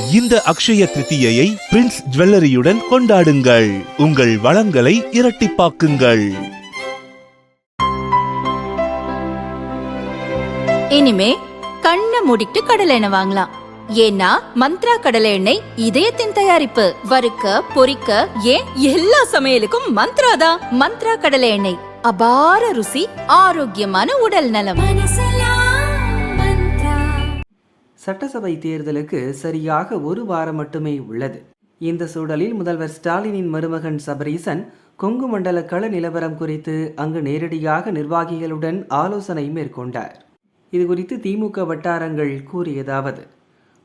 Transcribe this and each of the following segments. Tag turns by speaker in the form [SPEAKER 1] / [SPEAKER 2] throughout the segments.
[SPEAKER 1] இந்த அக்ஷய திருத்தியை பிரின்ஸ் ஜுவல்லரியுடன் கொண்டாடுங்கள். உங்கள் வளங்களை இரட்டிப்பாக்குங்கள்.
[SPEAKER 2] இனிமே கண்ணை மூடிட்டு கடலை எண்ணெய் வாங்கலாம். ஏன்னா மந்த்ரா கடலை எண்ணெய் இதயத்தின் தயாரிப்பு. வறுக்க பொரிக்க ஏன் எல்லா சமையலுக்கும் மந்த்ரா தான். மந்த்ரா கடலை எண்ணெய், அபார ருசி, ஆரோக்கியமான உடல் நலம்.
[SPEAKER 3] சட்டசபை தேர்தலுக்கு சரியாக ஒரு வாரம் மட்டுமே உள்ளது. இந்த சூழலில் முதல்வர் ஸ்டாலினின் மருமகன் சபரீசன் கொங்கு மண்டல கள நிலவரம் குறித்து அங்கு நேரடியாக நிர்வாகிகளுடன் ஆலோசனை மேற்கொண்டார். இதுகுறித்து திமுக வட்டாரங்கள் கூறியதாவது: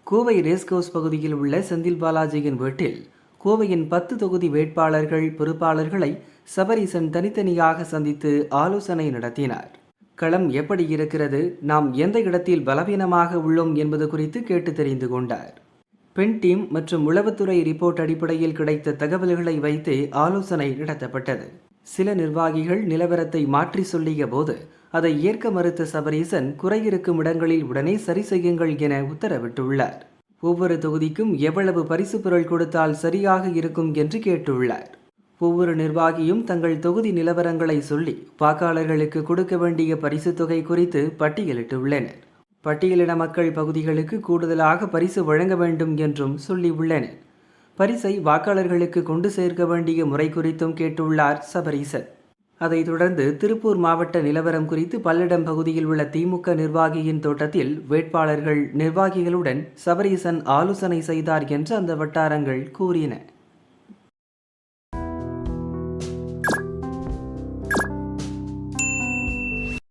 [SPEAKER 3] கோவை ரேஸ்கோஸ் பகுதியில் உள்ள செந்தில் பாலாஜியின் வீட்டில் கோவையின் 10 தொகுதி வேட்பாளர்கள் பொறுப்பாளர்களை சபரீசன் தனித்தனியாக சந்தித்து ஆலோசனை நடத்தினார். களம் எப்படி இருக்கிறது, நாம் எந்த இடத்தில் பலவீனமாக உள்ளோம் என்பது குறித்து கேட்டு தெரிந்து கொண்டார். பெண் டீம் மற்றும் உளவுத்துறை ரிப்போர்ட் அடிப்படையில் கிடைத்த தகவல்களை வைத்தே ஆலோசனை நடத்தப்பட்டது. சில நிர்வாகிகள் நிலவரத்தை மாற்றி சொல்லிய போது அதை ஏற்க மறுத்த சபரீசன் குறையிருக்கும் இடங்களில் உடனே சரி செய்யுங்கள் என உத்தரவிட்டுள்ளார். ஒவ்வொரு தொகுதிக்கும் எவ்வளவு பரிசு பொருள் கொடுத்தால் சரியாக இருக்கும் என்று கேட்டுள்ளார். ஒவ்வொரு நிர்வாகியும் தங்கள் தொகுதி நிலவரங்களை சொல்லி வாக்காளர்களுக்கு கொடுக்க வேண்டிய பரிசு தொகை குறித்து பட்டியலிட்டுள்ளனர். பட்டியலின மக்கள் பகுதிகளுக்கு கூடுதலாக பரிசு வழங்க வேண்டும் என்றும் சொல்லியுள்ளனர். பரிசை வாக்காளர்களுக்கு கொண்டு சேர்க்க வேண்டிய முறை குறித்தும் கேட்டுள்ளார் சபரீசன். அதைத் தொடர்ந்து திருப்பூர் மாவட்ட நிலவரம் குறித்து பல்லடம் பகுதியில் உள்ள திமுக நிர்வாகியின் தோட்டத்தில் வேட்பாளர்கள் நிர்வாகிகளுடன் சபரீசன் ஆலோசனை செய்தார் என்று அந்த வட்டாரங்கள் கூறின.